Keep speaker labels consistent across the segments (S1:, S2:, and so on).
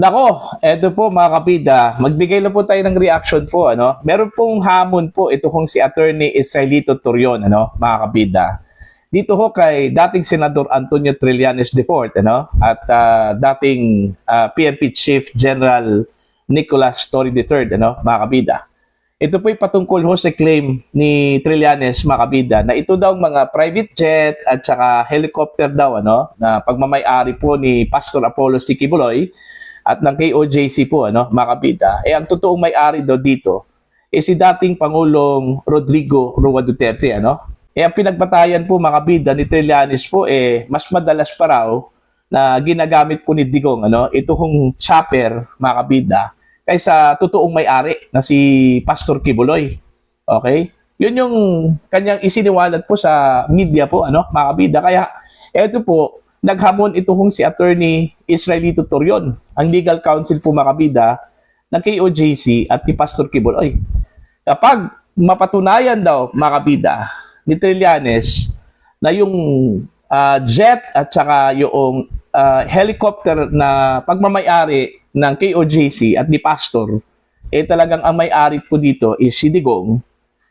S1: Nako, eto po mga kabida, magbigay na po tayo ng reaction po, ano. Meron pong hamon po ito kung si Attorney Israelito Torion, ano, mga kabida. Dito ho kay dating Senador Antonio Trillanes IV, ano, at dating PNP Chief General Nicolas Torre III, ano, mga kabida. Ito po'y patungkol ho sa claim ni Trillanes, mga kabida, na ito daw mga private jet at saka helicopter daw, ano, na pagmamay-ari po ni Pastor Apollo C. Quiboloy at ng KOJC po, ano, mga kabida. Ang totoong may-ari daw dito si dating Pangulong Rodrigo Roa Duterte, ano. Ang pinagbatayan po, mga kabida, ni Trillanes po, mas madalas pa raw na ginagamit po ni Digong, ano, ito hong chopper, mga kabida, kaysa totoong may-ari na si Pastor Quiboloy. Okay? Yun yung kanyang isiniwalat po sa media po, ano, mga kabida. Kaya, eto po, naghamon ito hong si Attorney Israelito Torion, ang legal counsel po, mga kabida, ng KOJC at ni Pastor Quiboloy. Kapag mapatunayan daw, mga kabida, ni Trillanes na yung jet at saka yung helicopter na pagmamayari ng KOJC at ni Pastor, talagang ang may-ari po dito is si Digong,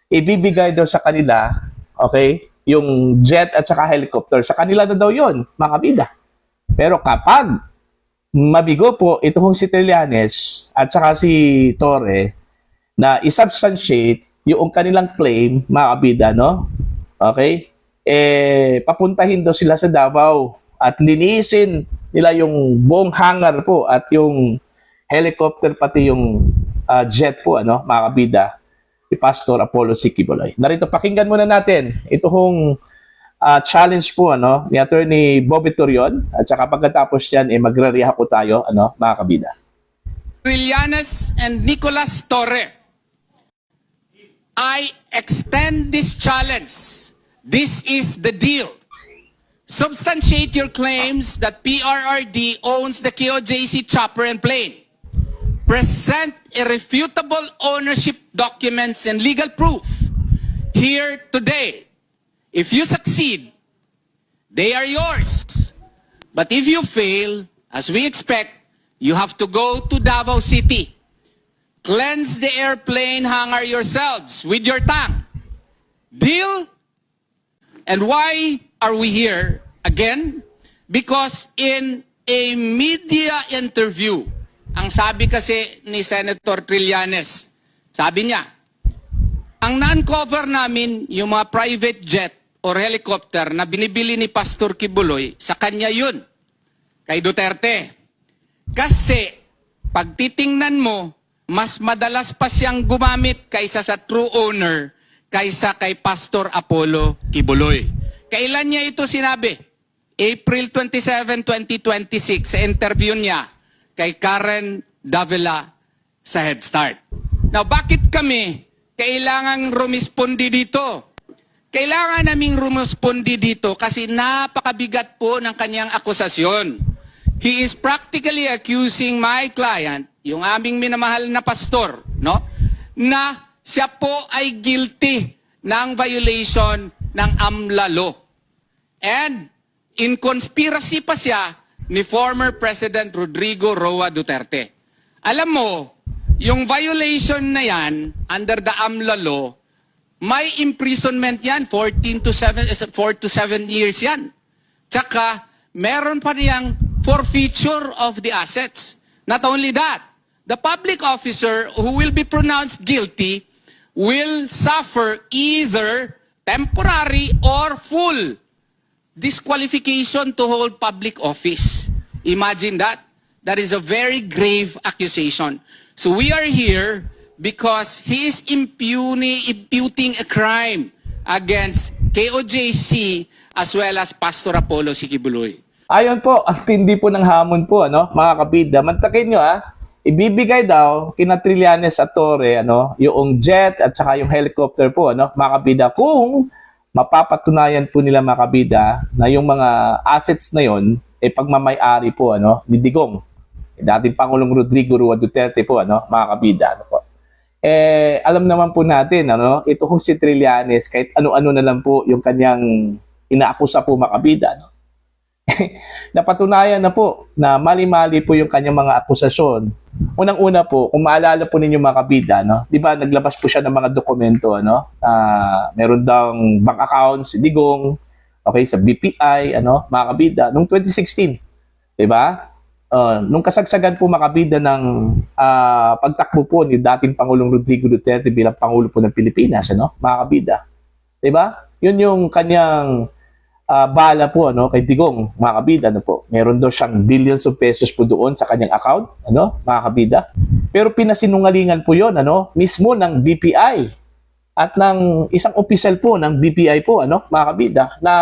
S1: ibibigay daw sa kanila, okay, yung jet at saka helicopter, sa kanila na daw yun, mga kabida. Pero kapag mabigo po itong si Trillanes at saka si Torre na isubstantiate yung kanilang claim, mga kabida, no? Okay? Papuntahin daw sila sa Davao at linisin nila yung buong hangar po at yung helicopter pati yung jet po, ano, mga kabida, ni Pastor Apollo C. Quiboloy. Narito, pakinggan muna natin ito hong challenge po, ano, ni Attorney Bobby Torion, at saka pagkatapos yan, magre-react po tayo, ano, mga kabida.
S2: Trillanes and Nicolas Torre, I extend this challenge. This is the deal. Substantiate your claims that PRRD owns the KOJC chopper and plane. Present irrefutable ownership documents and legal proof here today. If you succeed, they are yours. But if you fail, as we expect, you have to go to Davao City. Cleanse the airplane hangar yourselves with your tongue. Deal? And why are we here again? Because in a media interview, ang sabi kasi ni Senator Trillanes, sabi niya, ang non-cover namin yung mga private jet or helicopter na binibili ni Pastor Quiboloy, sa kanya yun, kay Duterte. Kasi, pag titingnan mo, mas madalas pa siyang gumamit kaysa sa true owner, kaysa kay Pastor Apollo Quiboloy. Kailan niya ito sinabi? April 27, 2026, sa interview niya kay Karen Davila sa Head Start. Now, bakit kami kailangang rumispondi dito? Kailangan naming rumispondi dito kasi napakabigat po ng kanyang akusasyon. He is practically accusing my client, yung aming minamahal na pastor, no, na siya po ay guilty ng violation ng AMLA law. And in conspiracy pa siya ni former President Rodrigo Roa Duterte. Alam mo, yung violation na yan under the AMLA law, may imprisonment yan, 4 to 7 years yan. Tsaka, meron pa niyang forfeiture of the assets. Not only that, the public officer who will be pronounced guilty will suffer either temporary or full disqualification to hold public office. Imagine that. That is a very grave accusation. So we are here because he is imputing a crime against KOJC as well as Pastor Apollo C. Quiboloy.
S1: Ayon po, ang tindi po ng hamon po, ano, mga kabida. Mantakin nyo, ibibigay daw kina Trillanes at Torre, ano, yung jet at saka yung helicopter po, ano, mga kabida, kung mapapatunayan po nila, mga kabida, na yung mga assets na yon pagmamay-ari po, ano, ni Digong, dating Pangulong Rodrigo Roa Duterte po, ano, mga kabida, ano po. Alam naman po natin, ano, ito kung si Trillanes, kahit ano-ano na lang po yung kanyang inaakusa po, mga kabida, ano, Napatunayan na po na mali-mali po yung kanyang mga akusasyon. Unang-una po, kung maalala po ninyo mga kabida, no? 'Di ba naglabas po siya ng mga dokumento, ano? Meron daw bank account si Digong, okay, sa BPI, ano, mga kabida, noong 2016, 'di ba? Nung kasagsagan po makabida ng pagtakbo po ni dating Pangulong Rodrigo Duterte bilang Pangulo po ng Pilipinas, ano, mga kabida. 'Di ba? Yun yung kanyang bala po, ano, kay Digong, mga kabida, ano po. Meron daw siyang billions of pesos po doon sa kanyang account, ano, mga kabida. Pero pinasinungalingan po 'yon, ano, mismo ng BPI at ng isang opisyal po ng BPI po, ano, mga kabida, na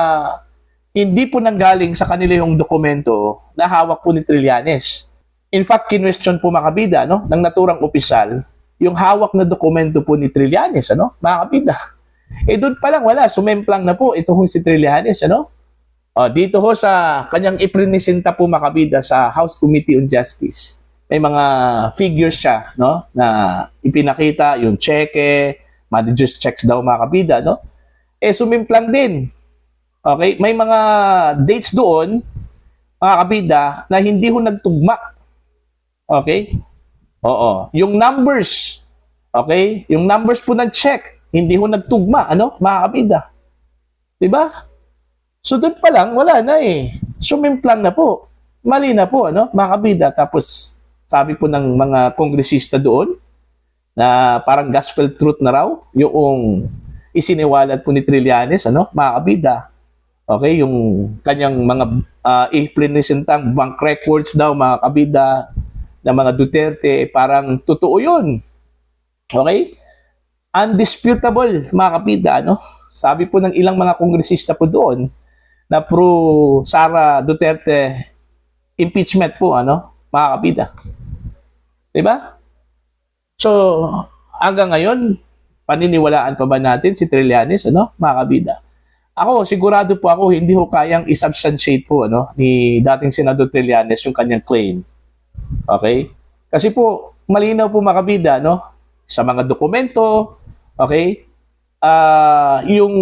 S1: hindi po nanggaling sa kanila yung dokumento na hawak po ni Trillanes. In fact, kinwestiyon po mga kabida, no, ng naturang opisyal, yung hawak na dokumento po ni Trillanes, ano, mga kabida. Doon pa lang wala, sumemplang na po ito si Trillanes, ano. Dito ho sa kanyang iprinisenta po mga kabida sa House Committee on Justice, may mga figures siya, no, na ipinakita, yung cheque, manager's checks daw mga kabida, no. Sumemplang din. Okay, may mga dates doon, mga kabida, na hindi ho nagtugma. Okay? Oo. Yung numbers, okay? Yung numbers po ng check, hindi ho nagtugma, ano, mga kabida. 'Di ba? So doon pa lang wala na eh. Sumimplang na po. Mali na po, ano, mga kabida. Tapos sabi po ng mga kongresista doon na parang gospel truth na raw yung isiniwalat po ni Trillanes, ano, mga kabida. Okay, yung kanyang mga iprinisentang bank records daw, mga kabida, na mga Duterte, parang totoo yun. Okay? Undisputable, mga kabida, no? Sabi po ng ilang mga kongresista po doon na pro Sara Duterte impeachment po, ano, mga kabida. Diba? So, hanggang ngayon, paniniwalaan pa ba natin si Trillanes, ano, mga kabida? Ako, sigurado po ako, hindi ho kayang isubstantiate po, ano, ni dating Senador Trillanes yung kanyang claim. Okay? Kasi po, malinaw po mga kabida, no, sa mga dokumento, okay, yung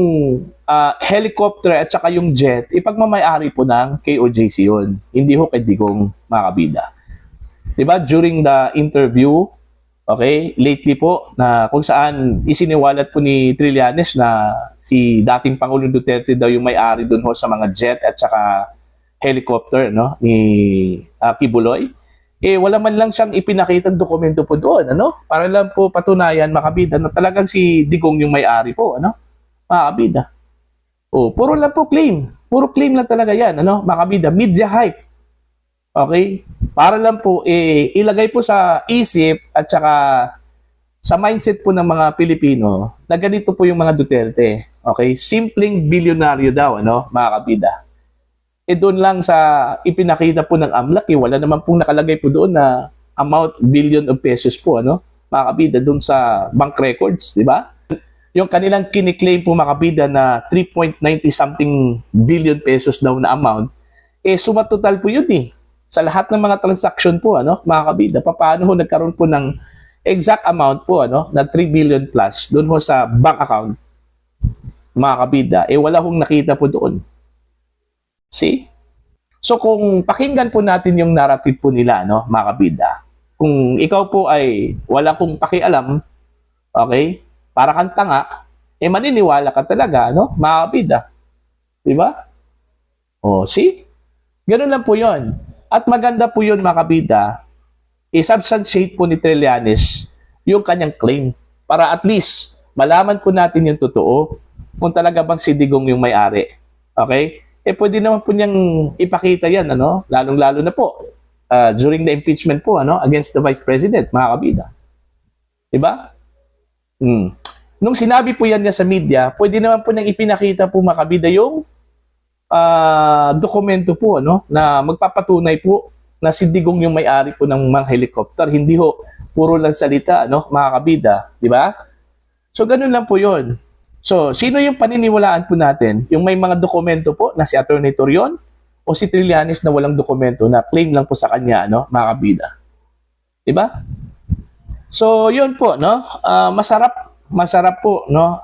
S1: helicopter at saka yung jet, ipagmamayari po ng KOJC yun. Hindi ho kay Digong, mga kabida. Diba? During the interview, okay, lately po, na kung saan isiniwalat po ni Trillanes na si dating Pangulong Duterte daw yung may-ari doon ho sa mga jet at saka helicopter, no, ni Kibuloy. Wala man lang siyang ipinakitang dokumento po doon, ano? Para lang po patunayan, makabida, na talagang si Digong yung may-ari po, ano? Makabida. Puro lang po claim. Puro claim lang talaga yan, ano? Makabida, media hype. Okay? Para lang po ilagay po sa isip at saka sa mindset po ng mga Pilipino na ganito po yung mga Duterte. Okay? Simpleng bilyonaryo daw, ano? Mga kabida. Doon lang sa ipinakita po ng AMLAC, wala naman pong nakalagay po doon na amount, billion of pesos po, ano, mga kabida, doon sa bank records, di ba? Yung kanilang kiniklaim po mga kabida na 3.90 something billion pesos daw na amount, suma total po yun eh. Sa lahat ng mga transaction po, ano, mga kabida, paano ho nagkaroon po ng exact amount po, ano, na 3 billion plus doon ho sa bank account, mga kabida, wala hong nakita po doon. See? So kung pakinggan po natin yung narrative po nila, no, mga kabida, kung ikaw po ay wala kong pakialam, okay, para kang tanga, maniniwala ka talaga, no, mga kabida. Diba? See? Ganun lang po yon. At maganda po yun, mga kabida, i-substantiate po ni Trillanes yung kanyang claim para at least malaman po natin yung totoo kung talaga bang si Digong yung may-ari. Okay? Pwede naman po niyang ipakita yan, ano? Lalong-lalo na po during the impeachment po, ano, against the Vice President, mga kabida. Diba? Nung sinabi po yan niya sa media, pwede naman po niyang ipinakita po, mga kabida, yung dokumento po, ano, na magpapatunay po na si Digong yung may-ari po ng mga helicopter. Hindi ho, puro lang salita, ano, mga kabida. Diba? So, ganun lang po yun. So, sino yung paniniwalaan po natin? Yung may mga dokumento po na si Atty. Torion o si Trillanes na walang dokumento na claim lang po sa kanya, no, mga kabida. Diba? So, yun po, no? Masarap po, no?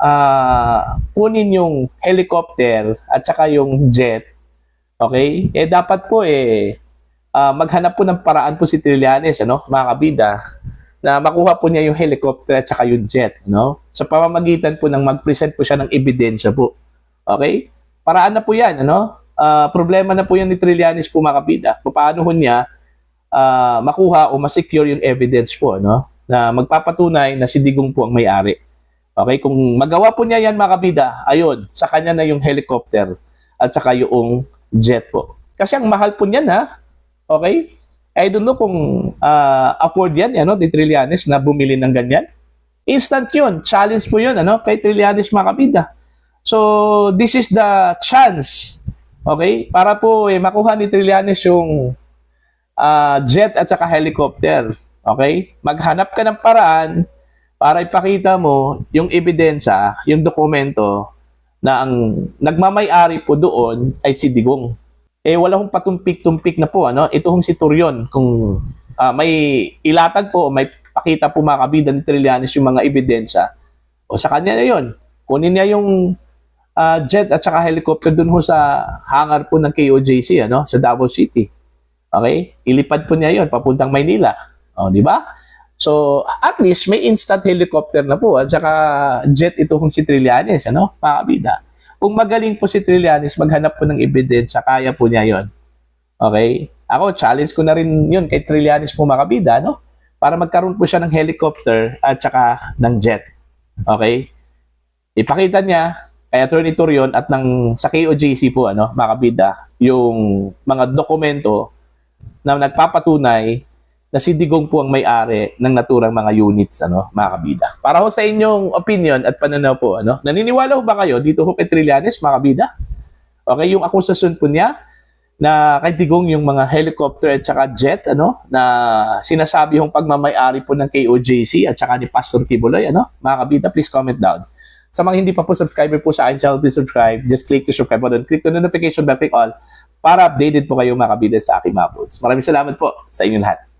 S1: Kunin yung helicopter at saka yung jet, Okay? Dapat po maghanap po ng paraan po si Trillanes, ano, mga kabida, na makuha po niya yung helicopter at saka yung jet, no? Sa pamamagitan po ng mag-present po siya ng ebidensya po. Okay? Paraan na po yan, ano? Problema na po yan ni Trillanes po, mga kabida. Paano ho niya makuha o masecure yung evidence po, no? Na magpapatunay na si Digong po ang may-ari. Okay? Kung magawa po niya yan, mga kabida, ayun, sa kanya na yung helicopter at saka yung jet po. Kasi ang mahal po niyan, ha? Okay? I don't know kung afford yan, ano, ni Trillanes na bumili ng ganyan. Instant yun. Challenge po yun, ano, kay Trillanes, mga kabida. So, this is the chance, okay, para po makuha ni Trillanes yung jet at saka helicopter. Okay? Maghanap ka ng paraan para ipakita mo yung ebidensya, yung dokumento na ang nagmamay-ari po doon ay si Digong. Wala hong patumpik-tumpik na po, ano? Ito hong si Torion, kung may ilatag po, may pakita po, mga kabida ni Trillanes yung mga ebidensya, o sa kanya na yun. Kunin niya yung jet at saka helicopter dun ho sa hangar po ng KOJC, ano? Sa Davao City. Okay? Ilipad po niya yun, papuntang Maynila. O, di ba? So, at least may instant helicopter na po at saka jet ito kung si Trillanes, ano? Mga kabida. Kung magaling po si Trillanes, maghanap po ng ebidensya, kaya po niya yon. Okay? Ako, challenge ko na rin yun kay Trillanes po, mga kabida, no? Para magkaroon po siya ng helicopter at saka ng jet. Okay? Ipakita niya kay Attorney Torion at sa KOJC po, ano, mga kabida, yung mga dokumento na nagpapatunay na si Digong po ang may-ari ng naturang mga units, ano, mga kabida. Para ho sa inyong opinion at pananaw po, ano, naniniwala ho ba kayo dito ho kay Trillanes, mga kabida? Okay, yung akusasyon po niya na kay Digong yung mga helicopter at saka jet, ano, na sinasabi hong pagmamay-ari po ng KOJC at saka ni Pastor Kibuloy, ano, mga kabida, please comment down. Sa mga hindi pa po subscriber po sa akin channel, please subscribe. Just click the subscribe button, click the notification bell, click all para updated po kayo, mga kabida, sa aking mga uploads. Maraming salamat po sa inyo lahat.